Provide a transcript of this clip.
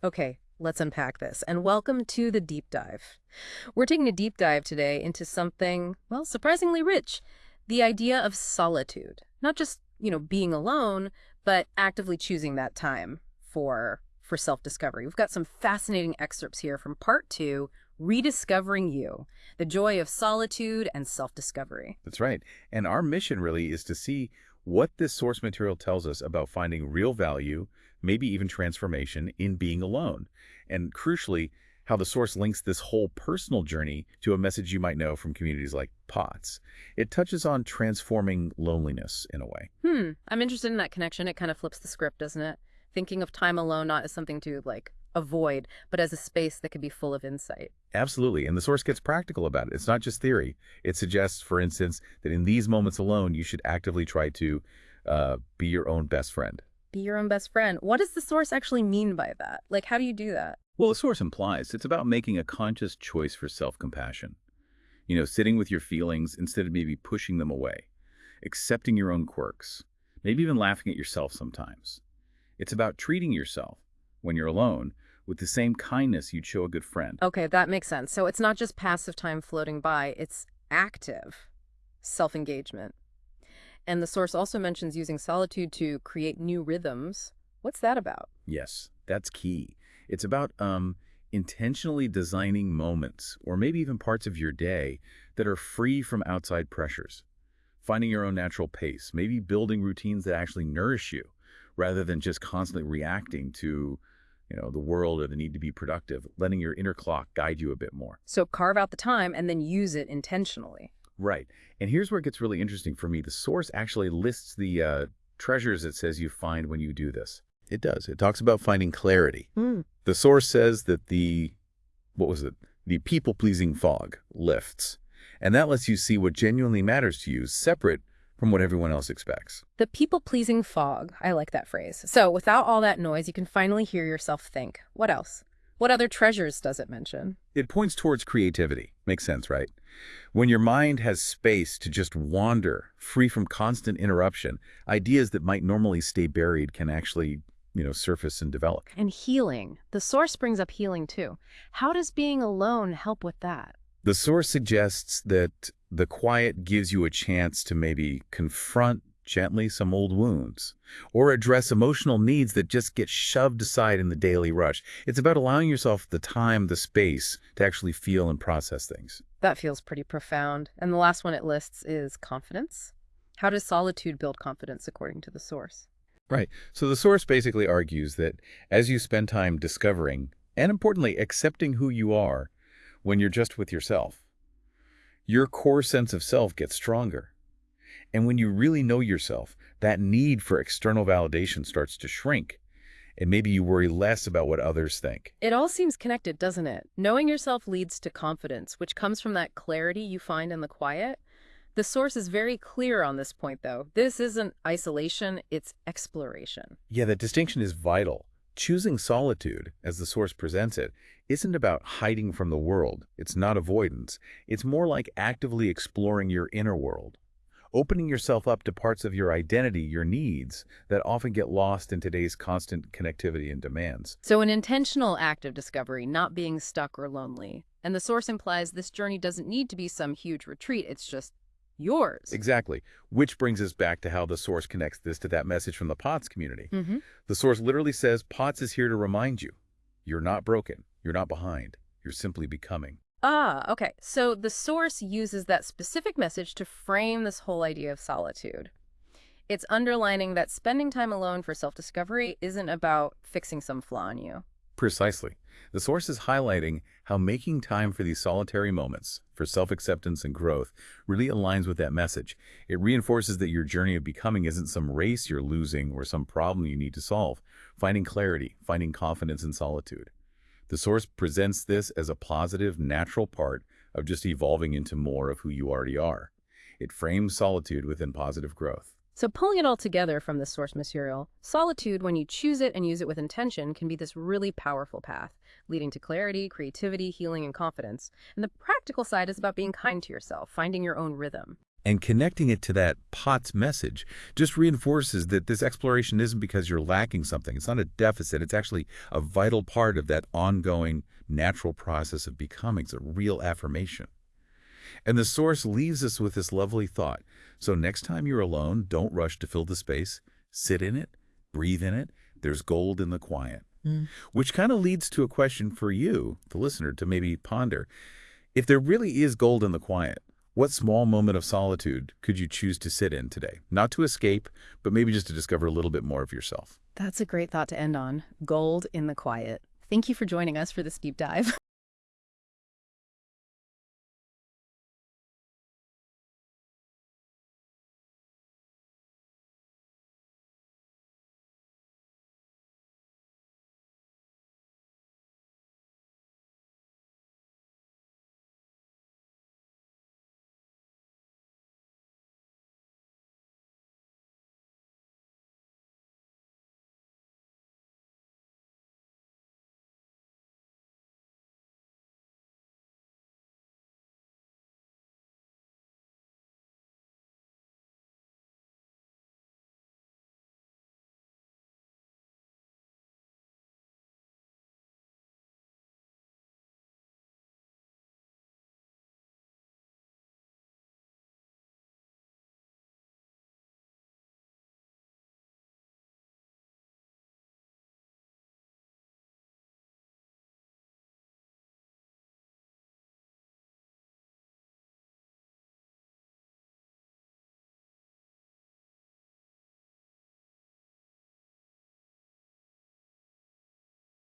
Okay, let's unpack this. And welcome to the deep dive. We're taking a deep dive today into something, well, surprisingly rich. The idea of solitude. Not just, being alone, but actively choosing that time for self-discovery. We've got some fascinating excerpts here from part 2, Rediscovering You, the joy of solitude and self-discovery. That's right. And our mission really is to see what this source material tells us about finding real value, maybe even transformation in being alone. And crucially, how the source links this whole personal journey to a message you might know from communities like POTS. It touches on transforming loneliness in a way. I'm interested in that connection. It kind of flips the script, doesn't it? Thinking of time alone not as something to, avoid, but as a space that can be full of insight. Absolutely. And the source gets practical about it. It's not just theory. It suggests, for instance, that in these moments alone, you should actively try to be your own best friend. Be your own best friend. What does the source actually mean by that? How do you do that? Well, the source implies it's about making a conscious choice for self-compassion. Sitting with your feelings instead of maybe pushing them away, accepting your own quirks, maybe even laughing at yourself sometimes. It's about treating yourself, when you're alone, with the same kindness you'd show a good friend. Okay, that makes sense. So it's not just passive time floating by, it's active self-engagement. And the source also mentions using solitude to create new rhythms. What's that about? Yes, that's key. It's about intentionally designing moments, or maybe even parts of your day, that are free from outside pressures. Finding your own natural pace, maybe building routines that actually nourish you, rather than just constantly reacting to the world or the need to be productive, letting your inner clock guide you a bit more. So carve out the time and then use it intentionally. Right. And here's where it gets really interesting for me. The source actually lists the treasures it says you find when you do this. It does. It talks about finding clarity. The source says that the people-pleasing fog lifts. And that lets you see what genuinely matters to you, separate from what everyone else expects. The people-pleasing fog. I like that phrase. So without all that noise, you can finally hear yourself think. What else? What other treasures does it mention? It points towards creativity. Makes sense, right? When your mind has space to just wander, free from constant interruption, ideas that might normally stay buried can actually, surface and develop. And healing. The source brings up healing too. How does being alone help with that? The source suggests that the quiet gives you a chance to maybe confront gently some old wounds or address emotional needs that just get shoved aside in the daily rush. It's about allowing yourself the time, the space to actually feel and process things. That feels pretty profound. And the last one it lists is confidence. How does solitude build confidence according to the source? Right. So the source basically argues that as you spend time discovering and importantly accepting who you are when you're just with yourself, your core sense of self gets stronger. And when you really know yourself, that need for external validation starts to shrink. And maybe you worry less about what others think. It all seems connected, doesn't it? Knowing yourself leads to confidence, which comes from that clarity you find in the quiet. The source is very clear on this point, though. This isn't isolation, it's exploration. Yeah, that distinction is vital. Choosing solitude, as the source presents it, isn't about hiding from the world. It's not avoidance. It's more like actively exploring your inner world. Opening yourself up to parts of your identity, your needs, that often get lost in today's constant connectivity and demands. So an intentional act of discovery, not being stuck or lonely. And the source implies this journey doesn't need to be some huge retreat, it's just yours. Exactly. Which brings us back to how the source connects this to that message from the POTS community. Mm-hmm. The source literally says, POTS is here to remind you. You're not broken. You're not behind. You're simply becoming. Ah, okay. So the source uses that specific message to frame this whole idea of solitude. It's underlining that spending time alone for self-discovery isn't about fixing some flaw in you. Precisely. The source is highlighting how making time for these solitary moments, for self-acceptance and growth, really aligns with that message. It reinforces that your journey of becoming isn't some race you're losing or some problem you need to solve. Finding clarity, finding confidence in solitude. The source presents this as a positive, natural part of just evolving into more of who you already are. It frames solitude within positive growth. So pulling it all together from this source material, solitude, when you choose it and use it with intention, can be this really powerful path, leading to clarity, creativity, healing, and confidence. And the practical side is about being kind to yourself, finding your own rhythm. And connecting it to that pot's message just reinforces that this exploration isn't because you're lacking something. It's not a deficit. It's actually a vital part of that ongoing natural process of becoming. It's a real affirmation. And the source leaves us with this lovely thought. So next time you're alone, don't rush to fill the space. Sit in it, breathe in it. There's gold in the quiet. Which kind of leads to a question for you, the listener, to maybe ponder. If there really is gold in the quiet, what small moment of solitude could you choose to sit in today? Not to escape, but maybe just to discover a little bit more of yourself. That's a great thought to end on. Gold in the quiet. Thank you for joining us for this deep dive.